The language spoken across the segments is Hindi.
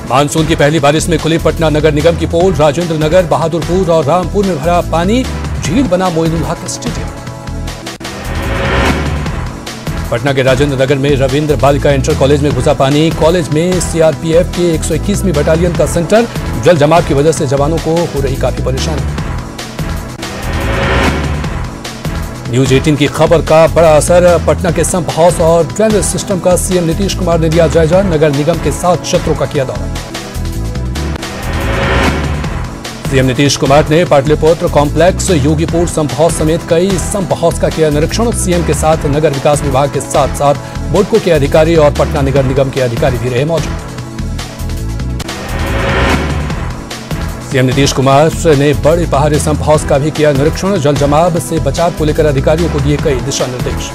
मानसून की पहली बारिश में खुली पटना नगर निगम की पोल। राजेंद्र नगर, बहादुरपुर और रामपुर में भरा पानी। झील बना मोइनुल हक स्टेडियम। पटना के राजेंद्र नगर में रविंद्र बालिका इंटर कॉलेज में घुसा पानी। कॉलेज में सीआरपीएफ के 121वीं बटालियन का सेंटर। जल जमाव की वजह से जवानों को हो रही काफी परेशानी। न्यूज 18 की खबर का बड़ा असर। पटना के संप हाउस और ड्रेनेज सिस्टम का सीएम नीतीश कुमार ने दिया जायजा। नगर निगम के 7 क्षेत्रों का किया दौरा। सीएम नीतीश कुमार ने Pataliputra complex, Yogipur sump house समेत कई संप हाउस का किया निरीक्षण। सीएम के साथ नगर विकास विभाग के साथ साथ बुडको के अधिकारी और पटना नगर निगम के अधिकारी भी रहे मौजूद। सीएम नीतीश कुमार ने बड़े पहाड़ी संप हाउस का भी किया निरीक्षण। जल जमाव से बचाव को लेकर अधिकारियों को दिए कई दिशा निर्देश।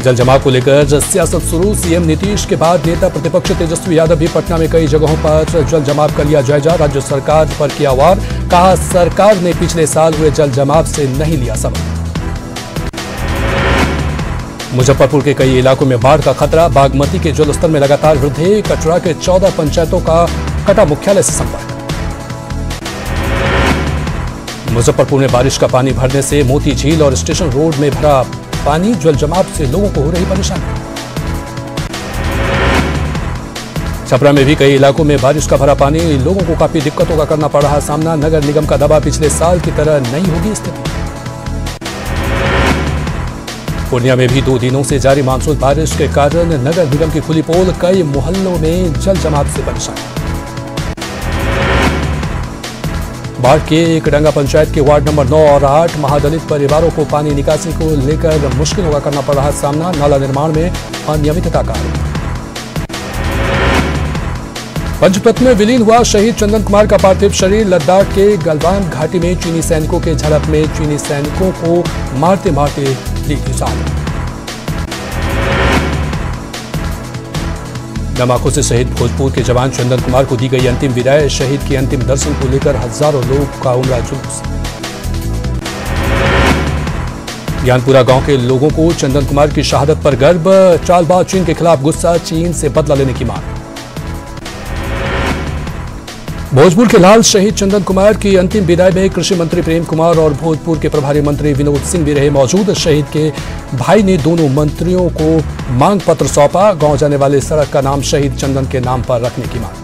जल जमाव को लेकर सियासत शुरू। सीएम नीतीश के बाद नेता प्रतिपक्ष तेजस्वी यादव भी पटना में कई जगहों पर जल जमाव का लिया जायजा। राज्य सरकार पर किया वार। कहा, सरकार ने पिछले साल हुए जल जमाव से नहीं लिया सबक। मुजफ्फरपुर के कई इलाकों में बाढ़ का खतरा। बागमती के जलस्तर में लगातार वृद्धि। कटरा के 14 पंचायतों का कटा मुख्यालय से संपर्क। मुजफ्फरपुर में बारिश का पानी भरने से मोती झील और स्टेशन रोड में भरा पानी। जल जमाव से लोगों को हो रही परेशानी। छपरा में भी कई इलाकों में बारिश का भरा पानी। लोगों को काफी दिक्कतों का करना पड़ रहा सामना। नगर निगम का दावा, पिछले साल की तरह नहीं होगी स्थिति। पूर्णिया में भी 2 दिनों से जारी मानसून बारिश के कारण नगर निगम की खुली पोल। कई मोहल्लों में जल जमाव से परेशानी। बाढ़ के एकडंगा पंचायत के वार्ड नंबर 9 और 8 महादलित परिवारों को पानी निकासी को लेकर मुश्किलों का करना पड़ रहा सामना। नाला निर्माण में अनियमितता का आरोप। पंचतत्व में विलीन हुआ शहीद चंदन कुमार का पार्थिव शरीर। लद्दाख के गलवान घाटी में चीनी सैनिकों के झड़प में चीनी सैनिकों को मारते मारते ली थी जान। नम आंखों से शहीद भोजपुर के जवान चंदन कुमार को दी गई अंतिम विदाई। शहीद के अंतिम दर्शन को लेकर हजारों लोग का उमड़ा जुलूस। ज्ञानपुरा गांव के लोगों को चंदन कुमार की शहादत पर गर्व। चालबाज चीन के खिलाफ गुस्सा। चीन से बदला लेने की मांग। भोजपुर के लाल शहीद चंदन कुमार की अंतिम विदाई में कृषि मंत्री प्रेम कुमार और भोजपुर के प्रभारी मंत्री विनोद सिंह भी रहे मौजूद। शहीद के भाई ने दोनों मंत्रियों को मांग पत्र सौंपा। गांव जाने वाले सड़क का नाम शहीद चंदन के नाम पर रखने की मांग।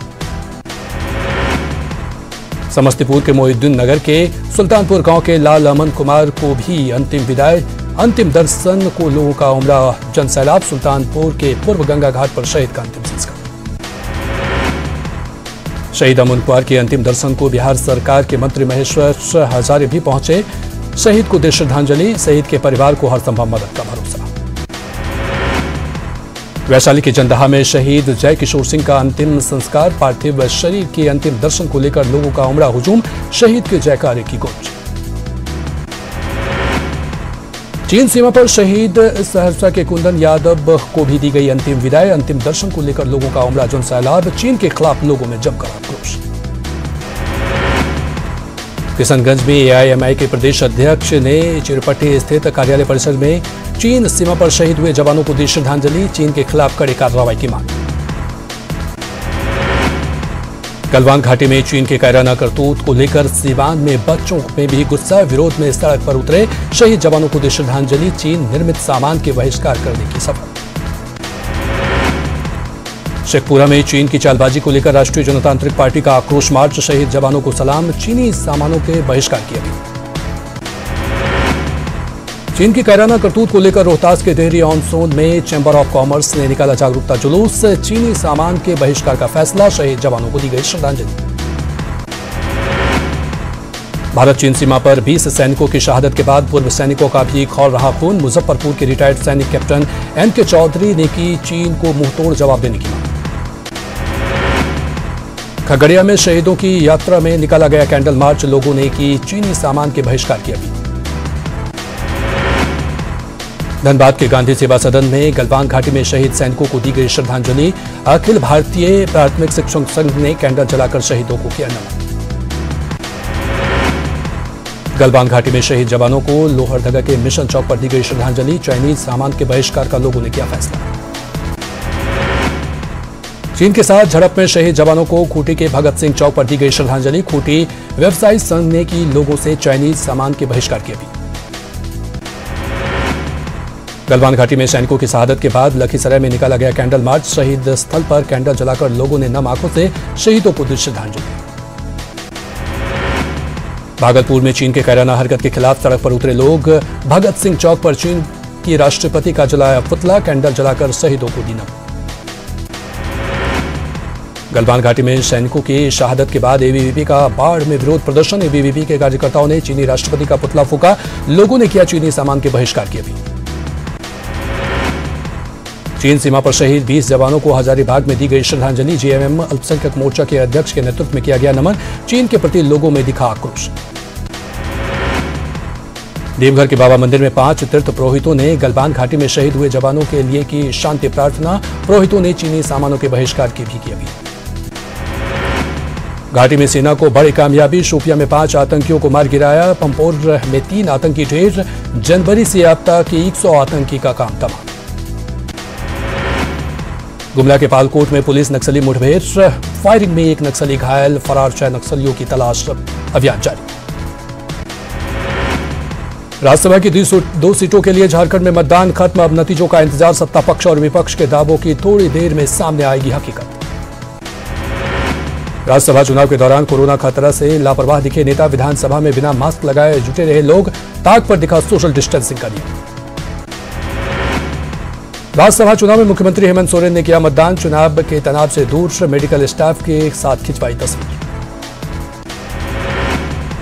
समस्तीपुर के मोहिउद्दीन नगर के सुल्तानपुर गांव के लाल अमन कुमार को भी अंतिम विदाई। अंतिम दर्शन को लोगों का उमड़ा जनसैलाब। सुल्तानपुर के पूर्व गंगा घाट पर शहीद का अंतिम संस्कार। शहीद अमन कुमार के अंतिम दर्शन को बिहार सरकार के मंत्री महेश्वर हजारे भी पहुंचे। शहीद को दी श्रद्धांजलि। शहीद के परिवार को हर संभव मदद का भरोसा। वैशाली के जंदाहा में शहीद जय किशोर सिंह का अंतिम संस्कार। पार्थिव शरीर के अंतिम दर्शन को लेकर लोगों का उमड़ा हुजूम। शहीद के जयकारे की गूंज। चीन सीमा पर शहीद सहरसा के कुंदन यादव को भी दी गई अंतिम विदाई। अंतिम दर्शन को लेकर लोगों का उमड़ा जनसैलाब। चीन के खिलाफ लोगों में जमकर आक्रोश। किशनगंज में एआईएमआई के प्रदेश अध्यक्ष ने चिरपट्टी स्थित कार्यालय परिसर में चीन सीमा पर शहीद हुए जवानों को दी श्रद्धांजलि। चीन के खिलाफ कड़ी कार्रवाई की मांग। गलवान घाटी में चीन के कायराना करतूत को लेकर सीवान में बच्चों में भी गुस्सा। विरोध में सड़क पर उतरे शहीद जवानों को दी श्रद्धांजलि। चीन निर्मित सामान के बहिष्कार करने की सफल। शेखपुरा में चीन की चालबाजी को लेकर राष्ट्रीय जनतांत्रिक पार्टी का आक्रोश मार्च। शहीद जवानों को सलाम। चीनी सामानों के बहिष्कार की अपील। चीन की कायराना करतूत को लेकर रोहतास के देहरी ऑन सोन में चैंबर ऑफ कॉमर्स ने निकाला जागरूकता जुलूस। चीनी सामान के बहिष्कार का फैसला। शहीद जवानों को दी गई श्रद्धांजलि। भारत चीन सीमा पर 20 सैनिकों की शहादत के बाद पूर्व सैनिकों का भी खौल रहा खून। मुजफ्फरपुर के रिटायर्ड सैनिक कैप्टन एनके चौधरी ने की चीन को मुंहतोड़ जवाब देने की मांग। खगड़िया में शहीदों की यात्रा में निकाला गया कैंडल मार्च। लोगों ने की चीनी सामान के बहिष्कार की अपील। धनबाद के गांधी सेवा सदन में गलवान घाटी में शहीद सैनिकों को दी गई श्रद्धांजलि। अखिल भारतीय प्राथमिक शिक्षक संघ ने कैंडल जलाकर शहीदों को किया नमन। गलवान घाटी में शहीद जवानों को लोहरदगा के मिशन चौक पर दी गई श्रद्धांजलि। चाइनीज सामान के बहिष्कार का लोगों ने किया फैसला। चीन के साथ झड़प में शहीद जवानों को खूंटी के भगत सिंह चौक पर दी गई श्रद्धांजलि। खूंटी व्यवसायी संघ ने की लोगों से चाइनीज सामान के बहिष्कार की अपील। गलवान घाटी में सैनिकों की शहादत के बाद लखीसराय में निकाला गया कैंडल मार्च। शहीद स्थल पर कैंडल जलाकर लोगों ने नम आंखों से शहीदों को दी श्रद्धांजलि। भागलपुर में चीन के कायराना हरकत के खिलाफ सड़क पर उतरे लोग। भगत सिंह चौक पर चीन की राष्ट्रपति का जलाया पुतला। कैंडल जलाकर शहीदों को दी नम। गलवान घाटी में सैनिकों की शहादत के बाद एबीवीपी का बाढ़ में विरोध प्रदर्शन। एबीवीपी के कार्यकर्ताओं ने चीनी राष्ट्रपति का पुतला फूंका। लोगों ने किया चीनी सामान के बहिष्कार की अपील। चीन सीमा पर शहीद 20 जवानों को हजारीबाग में दी गई श्रद्धांजलि। जेएमएम अल्पसंख्यक मोर्चा के अध्यक्ष के नेतृत्व में किया गया नमन। चीन के प्रति लोगों में दिखा आक्रोश। देवघर के बाबा मंदिर में 5 तीर्थ पुरोहितों ने गलवान घाटी में शहीद हुए जवानों के लिए की शांति प्रार्थना। पुरोहितों ने चीनी सामानों के बहिष्कार की भी की अपील। घाटी में सेना को बड़ी कामयाबी। शोपियां में 5 आतंकियों को मार गिराया। पंपोर में 3 आतंकी ढेर। जनवरी से अब तक 100 आतंकी का काम तमाम। गुमला के पालकोट में पुलिस नक्सली मुठभेड़। फायरिंग में 1 नक्सली घायल। फरार 6 नक्सलियों की तलाश अभियान जारी। राज्यसभा की 2 सीटों के लिए झारखंड में मतदान खत्म। अब नतीजों का इंतजार। सत्ता पक्ष और विपक्ष के दावों की थोड़ी देर में सामने आएगी हकीकत। राज्यसभा चुनाव के दौरान कोरोना खतरा से लापरवाह दिखे नेता। विधानसभा में बिना मास्क लगाए जुटे रहे लोग। ताक पर दिखा सोशल डिस्टेंसिंग का नियम। राज्यसभा चुनाव में मुख्यमंत्री हेमंत सोरेन ने किया मतदान। चुनाव के तनाव से दूर मेडिकल स्टाफ के साथ खिंचवाई तस्वीर।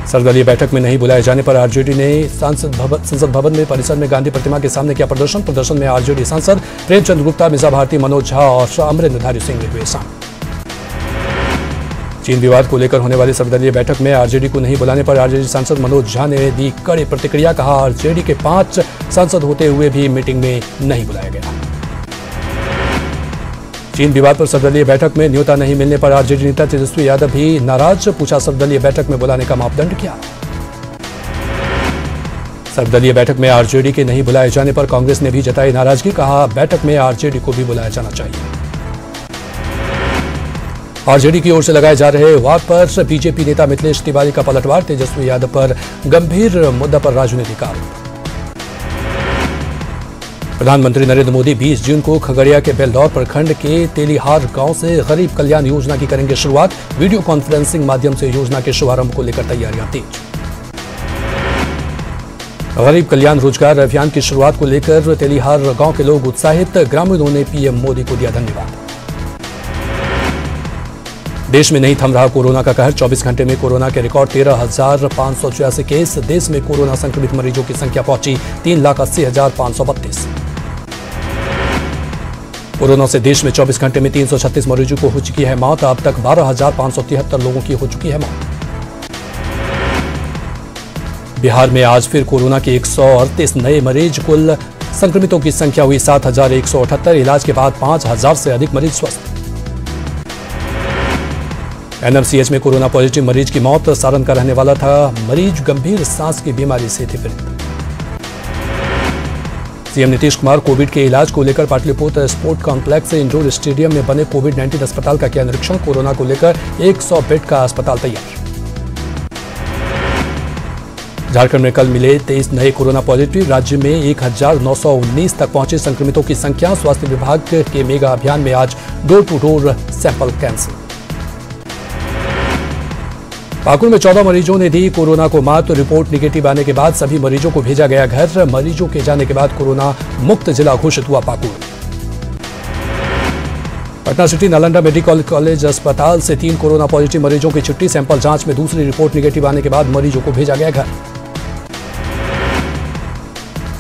सर्वदलीय बैठक में नहीं बुलाए जाने पर आरजेडी ने संसद भवन में परिसर में गांधी प्रतिमा के सामने किया प्रदर्शन। प्रदर्शन में आरजेडी सांसद प्रेमचंद गुप्ता, मीसा भारती, मनोज झा और अमरेंद्रधारी सिंह ने हुए शामिल। चीन विवाद को लेकर होने वाली सर्वदलीय बैठक में आरजेडी को नहीं बुलाने पर आरजेडी सांसद मनोज झा ने दी कड़ी प्रतिक्रिया। कहा, आरजेडी के 5 सांसद होते हुए भी मीटिंग में नहीं बुलाया गया। चीन विवाद पर सर्वदलीय बैठक में न्योता नहीं मिलने पर आरजेडी नेता तेजस्वी यादव भी नाराज। पूछा, सर्वदलीय बैठक में बुलाने का मापदंड क्या? सर्वदलीय बैठक में आरजेडी के नहीं बुलाए जाने पर कांग्रेस ने भी जताई नाराजगी। कहा, बैठक में आरजेडी को भी बुलाया जाना चाहिए। आरजेडी की ओर से लगाए जा रहे वाद पर बीजेपी नेता मिथिलेश तिवारी का पलटवार। तेजस्वी यादव पर गंभीर मुद्दा पर राजनीतिक आरोप। प्रधानमंत्री नरेंद्र मोदी 20 जून को खगड़िया के बेलदौर प्रखंड के तेलीहार गांव से गरीब कल्याण योजना की करेंगे शुरुआत। वीडियो कॉन्फ्रेंसिंग माध्यम से योजना के शुभारंभ को लेकर तैयारियां तेज। गरीब कल्याण रोजगार अभियान की शुरुआत को लेकर तेलीहार गांव के लोग उत्साहित। ग्रामीणों ने पीएम मोदी को दिया धन्यवाद। देश में नहीं थम रहा कोरोना का कहर। 24 घंटे में कोरोना के रिकॉर्ड 13,586 केस। देश में कोरोना संक्रमित मरीजों की संख्या पहुंची 3,80,532। कोरोना से देश में 24 घंटे में 336 मरीजों को हो चुकी है मौत। अब तक 12,573 लोगों की हो चुकी है मौत। बिहार में आज फिर कोरोना के 138 नए मरीज। कुल संक्रमितों की संख्या हुई 7,178। इलाज के बाद 5,000 से अधिक मरीज स्वस्थ। एनएमसीएच में कोरोना पॉजिटिव मरीज की मौत। सारण का रहने वाला था मरीज गंभीर सांस की बीमारी से थे पीड़ित। सीएम नीतीश कुमार कोविड के इलाज को लेकर पाटलिपुत्र स्पोर्ट कॉम्प्लेक्स से इंडोर स्टेडियम में बने कोविड-19 अस्पताल का किया निरीक्षण। कोरोना को लेकर 100 बेड का अस्पताल तैयार। झारखंड में कल मिले 23 नए कोरोना पॉजिटिव। राज्य में 1,919 तक पहुंचे संक्रमितों की संख्या। स्वास्थ्य विभाग के मेगा अभियान में आज door to door sample cancel. Pakur में 14 मरीजों ने दी कोरोना को मात। रिपोर्ट निगेटिव आने के बाद सभी मरीजों को भेजा गया घर। मरीजों के जाने के बाद कोरोना मुक्त जिला घोषित हुआ Pakur. Patna city Nalanda medical college अस्पताल से 3 कोरोना पॉजिटिव मरीजों की छुट्टी। सैंपल जांच में दूसरी रिपोर्ट निगेटिव आने के बाद मरीजों को भेजा गया घर।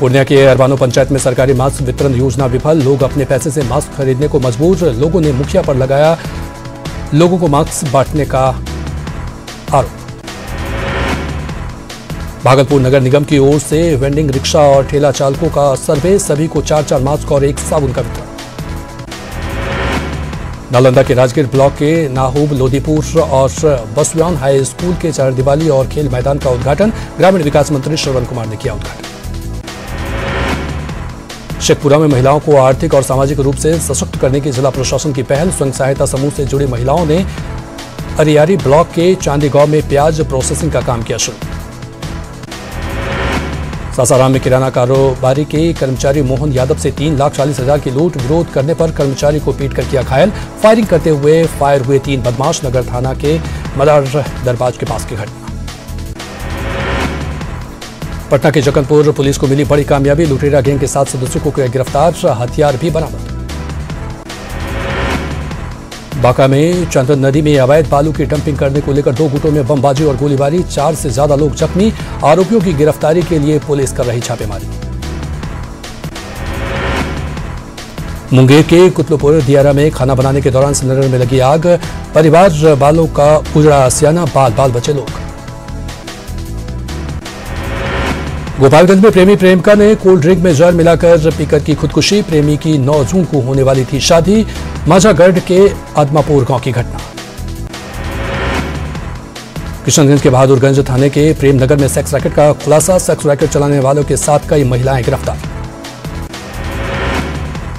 पूर्णिया के अरबानो पंचायत में सरकारी मास्क वितरण योजना विफल। लोग अपने पैसे से मास्क खरीदने को मजबूर। लोगों ने मुखिया पर लगाया लोगों को मास्क बांटने का आरोप। भागलपुर नगर निगम की ओर से वेंडिंग रिक्शा और ठेला चालकों का सर्वे। सभी को 4-4 मास्क और 1 साबुन का वितरण। नालंदा के राजगीर ब्लॉक के नाहूब लोदीपुर और बसव्यान हाई स्कूल के चारदीवाली और खेल मैदान का उद्घाटन। ग्रामीण विकास मंत्री श्रवण कुमार ने किया उद्घाटन। शेखपुरा में महिलाओं को आर्थिक और सामाजिक रूप से सशक्त करने की जिला प्रशासन की पहल। स्वयं सहायता समूह से जुड़ी महिलाओं ने अरियारी ब्लॉक के चांदी गांव में प्याज प्रोसेसिंग का काम किया शुरू। सासाराम में किराना कारोबारी के कर्मचारी मोहन यादव से 3,40,000 की लूट। विरोध करने पर कर्मचारी को पीटकर किया घायल। फायरिंग करते हुए फायर हुए 3 बदमाश। नगर थाना के मदार दरबाज के पास की घटना। पटना के जक्कनपुर पुलिस को मिली बड़ी कामयाबी। लुटेरा गैंग के 7 सदस्यों को किया गिरफ्तार। हथियार भी बरामद। बांका में चंदन नदी में अवैध बालू की डंपिंग करने को लेकर 2 गुटों में बमबाजी और गोलीबारी। 4 से ज्यादा लोग जख्मी। आरोपियों की गिरफ्तारी के लिए पुलिस कर रही छापेमारी। मुंगेर के कुतलुपुर दियारा में खाना बनाने के दौरान सिलेंडर में लगी आग। परिवार वालों का उजड़ा आसियाना। बाल बचे लोग। गोपालगंज में प्रेमी प्रेमिका ने कोल्ड ड्रिंक में जहर मिलाकर पीकर की खुदकुशी। प्रेमी की 9 जून को होने वाली थी शादी। माझागढ़ के आदमापुर गांव की घटना। किशनगंज के बहादुरगंज थाने के प्रेमनगर में सेक्स रैकेट का खुलासा। सेक्स रैकेट चलाने वालों के साथ कई महिलाएं गिरफ्तार।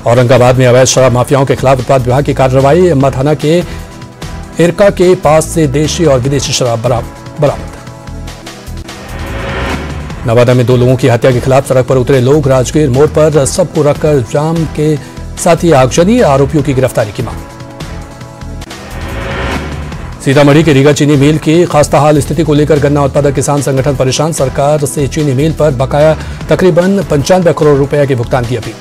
औरंगाबाद में अवैध शराब माफियाओं के खिलाफ उत्पाद विभाग की कार्रवाई। अम्मा थाना के इरका के पास से देशी और विदेशी शराब बरामद। नवादा में 2 लोगों की हत्या के खिलाफ सड़क पर उतरे लोग। राजगीर मोड़ पर सबको रखकर जाम के साथ ही आगजनी। आरोपियों की गिरफ्तारी की मांग। सीतामढ़ी के रीगा चीनी मिल की खस्ताहाल स्थिति को लेकर गन्ना उत्पादक किसान संगठन परेशान। सरकार से चीनी मिल पर बकाया तकरीबन 95 करोड़ रुपए के भुगतान की अपील।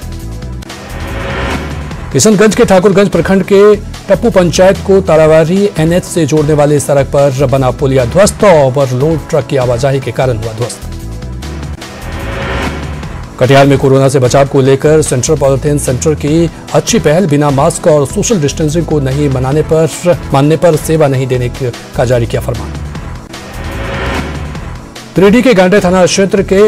किशनगंज के ठाकुरगंज प्रखंड के टप्पू पंचायत को तारावारी NH से जोड़ने वाली सड़क पर बना पुलिया ध्वस्त। ओवरलोड ट्रक की आवाजाही के कारण हुआ ध्वस्त। कटिहार में कोरोना से बचाव को लेकर सेंट्रल पॉलिथीन सेंटर की अच्छी पहल। बिना मास्क और सोशल डिस्टेंसिंग को नहीं मानने पर सेवा नहीं देने का जारी किया फरमान। गिरिडीह के गांडे थाना क्षेत्र के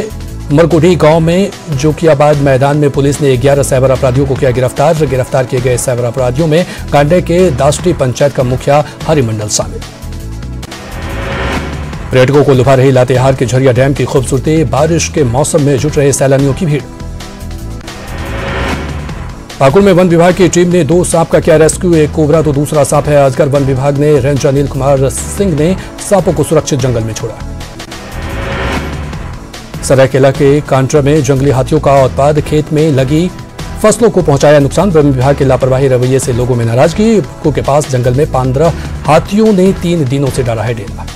मरकुढ़ी गांव में जोकियाबाद मैदान में पुलिस ने 11 साइबर अपराधियों को किया गिरफ्तार। गिरफ्तार किए गए साइबर अपराधियों में गांडे के दासटी पंचायत का मुखिया हरिमंडल शामिल। पर्यटकों को लुभा रही लातेहार के झरिया डैम की खूबसूरती। बारिश के मौसम में जुट रहे सैलानियों की भीड़। पाकुड़ में वन विभाग की टीम ने 2 सांप का किया रेस्क्यू। एक कोबरा तो दूसरा सांप है अजगर। वन विभाग ने रेंजर अनिल कुमार सिंह ने सांपों को सुरक्षित जंगल में छोड़ा। सरायकेला के कांट्रा में जंगली हाथियों का उत्पात। खेत में लगी फसलों को पहुंचाया नुकसान। वन विभाग के लापरवाही रवैये से लोगों में नाराजगी। को के पास जंगल में 15 हाथियों ने 3 दिनों से डाला है डेरा।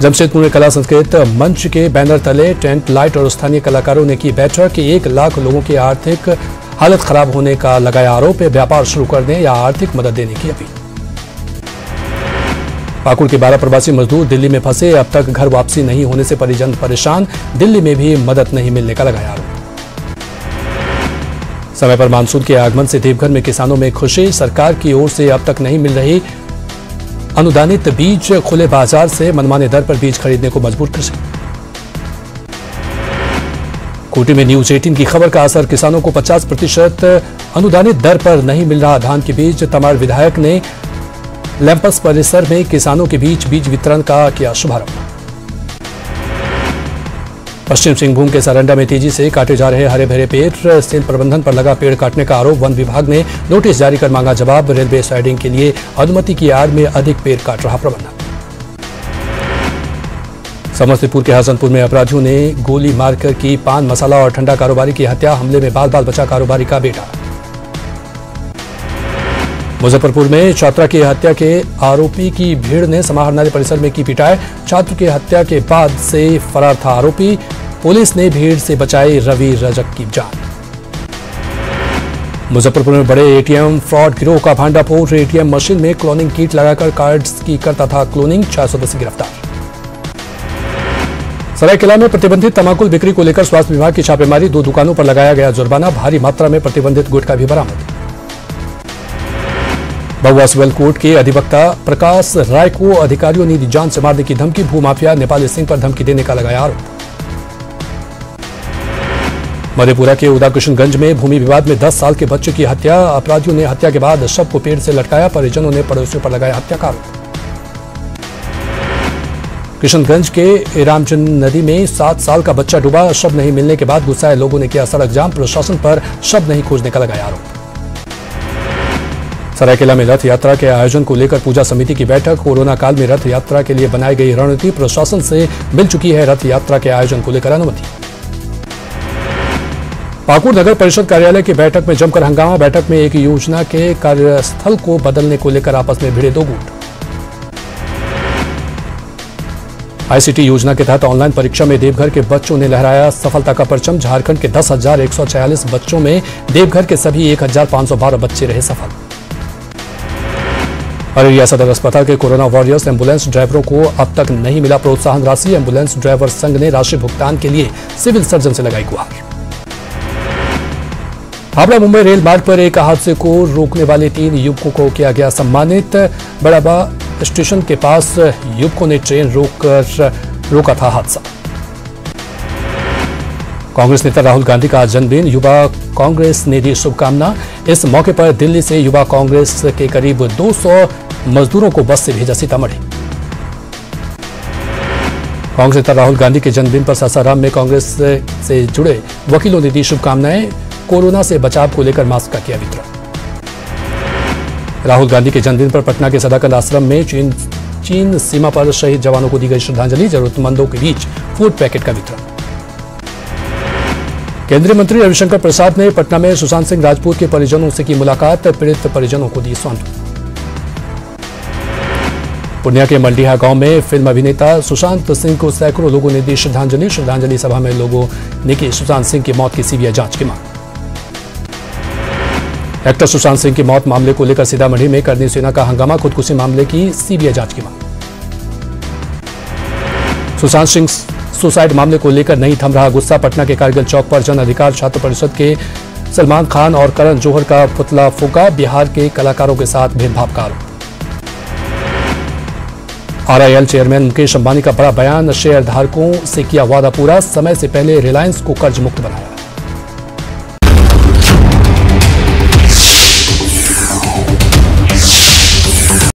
जमशेदपुर में कला संस्कृत मंच के बैनर तले टेंट लाइट और स्थानीय कलाकारों ने की बैठक। 1 लाख लोगों की आर्थिक हालत खराब होने का लगाया आरोप। व्यापार शुरू करने या आर्थिक मदद देने की अपील। पाकुड़ के 12 प्रवासी मजदूर दिल्ली में फंसे। अब तक घर वापसी नहीं होने से परिजन परेशान। दिल्ली में भी मदद नहीं मिलने का लगाया आरोप। समय पर मानसून के आगमन से देवघर में किसानों में खुशी। सरकार की ओर से अब तक नहीं मिल रही अनुदानित बीज। खुले बाजार से मनमाने दर पर बीज खरीदने को मजबूर कृषि। कोटी में न्यूज 18 की खबर का असर। किसानों को 50% अनुदानित दर पर नहीं मिल रहा धान के बीज। तमाड़ विधायक ने लैंपस परिसर में किसानों के बीच बीज वितरण का किया शुभारंभ। पश्चिम सिंहभूम के सारंडा में तेजी से काटे जा रहे हरे भरे पेड़। सेल प्रबंधन पर लगा पेड़ काटने का आरोप। वन विभाग ने नोटिस जारी कर मांगा जवाब। रेलवे साइडिंग के लिए अनुमति की आड़ में अधिक पेड़ काट रहा प्रबंधन। समस्तीपुर के हसनपुर में अपराधियों ने गोली मारकर की पान मसाला और ठंडा कारोबारी की हत्या। हमले में बाल बचा कारोबारी का बेटा। मुजफ्फरपुर में छात्रा की हत्या के आरोपी की भीड़ ने समाहरणालय परिसर में की पिटाई। छात्र की हत्या के बाद से फरार था आरोपी। पुलिस ने भीड़ से बचाई रवि रजक की जान। मुजफ्फरपुर में बड़े एटीएम फ्रॉड गिरोह का भांडाफोड़। एटीएम मशीन में क्लोनिंग किट लगाकर कार्ड्स की करता था क्लोनिंग। 6 सदस्य गिरफ्तार। सरायकेला में प्रतिबंधित तंबाकू बिक्री को लेकर स्वास्थ्य विभाग की छापेमारी। 2 दुकानों पर लगाया गया जुर्माना। भारी मात्रा में प्रतिबंधित गुटखा भी बरामद। बहुआ सिविल कोर्ट के अधिवक्ता प्रकाश राय को अधिकारियों ने दी जान से मारने की धमकी। भूमाफिया नेपाली सिंह पर धमकी देने का लगाया आरोप। मधेपुरा के उदा किशनगंज में भूमि विवाद में 10 साल के बच्चे की हत्या। अपराधियों ने हत्या के बाद शव को पेड़ से लटकाया। परिजनों ने पड़ोसियों पर लगाया हत्या का आरोप। किशनगंज के रामचंद नदी में 7 साल का बच्चा डूबा। शव नहीं मिलने के बाद गुस्साए लोगों ने किया सड़क जाम। प्रशासन पर शव नहीं खोजने का लगाया आरोप। सरायकेला में रथ यात्रा के आयोजन को लेकर पूजा समिति की बैठक। कोरोना काल में रथ यात्रा के लिए बनाई गई रणनीति। प्रशासन से मिल चुकी है रथ यात्रा के आयोजन को लेकर अनुमति। पाकुड़ नगर परिषद कार्यालय की बैठक में जमकर हंगामा। बैठक में एक योजना के कार्यस्थल को बदलने को लेकर आपस में भिड़े दो गुट। आईसीटी योजना के तहत ऑनलाइन परीक्षा में देवघर के बच्चों ने लहराया सफलता का परचम। झारखंड के 10,146 बच्चों में देवघर के सभी 1,512 बच्चे रहे सफल। अररिया सदर अस्पताल के कोरोना वॉरियर्स एम्बुलेंस ड्राइवरों को अब तक नहीं मिला प्रोत्साहन राशि। एम्बुलेंस ड्राइवर संघ ने राशि भुगतान के लिए सिविल सर्जन से लगाई गुहार। हावड़ा मुंबई रेल मार्ग पर एक हादसे को रोकने वाले 3 युवकों को किया गया सम्मानित। बड़ाबा स्टेशन के पास युवकों ने ट्रेन रोका था हादसा। कांग्रेस नेता राहुल गांधी का जन्मदिन। युवा कांग्रेस ने दी शुभकामना। इस मौके पर दिल्ली से युवा कांग्रेस के करीब 200 मजदूरों को बस से भेजा सीतामढ़ी। कांग्रेस नेता राहुल गांधी के जन्मदिन पर सासाराम में कांग्रेस से जुड़े वकीलों ने दी शुभकामनाएं। कोरोना से बचाव को लेकर मास्क का किया वितरण। राहुल गांधी के जन्मदिन पर पटना के सदाकंद आश्रम में चीन सीमा पर शहीद जवानों को दी गई श्रद्धांजलि। जरूरतमंदों के बीच फूड पैकेट का वितरण। केंद्रीय मंत्री रविशंकर प्रसाद ने पटना में सुशांत सिंह राजपूत के परिजनों से की मुलाकात। पीड़ित परिजनों को दी सांत्वना। पूर्णिया के मलडीहा गांव में फिल्म अभिनेता सुशांत सिंह को सैकड़ों लोगों ने दी श्रद्धांजलि। श्रद्धांजलि सभा में लोगों ने की सुशांत सिंह की मौत की सीबीआई जांच की मांग। एक्टर सुशांत सिंह की मौत मामले को लेकर सीतामढ़ी में करनी सेना का हंगामा। खुदकुशी मामले की सीबीआई जांच की मांग। सुशांत सिंह सुसाइड मामले को लेकर नहीं थम रहा गुस्सा। पटना के कारगिल चौक पर जन अधिकार छात्र परिषद के सलमान खान और करण जौहर का पुतला फूंका। बिहार के कलाकारों के साथ भेदभाव का आरोप। आरआईएल चेयरमैन मुकेश अंबानी का बड़ा बयान। शेयर धारकों से किया वादा पूरा। समय से पहले रिलायंस को कर्ज मुक्त बनाया।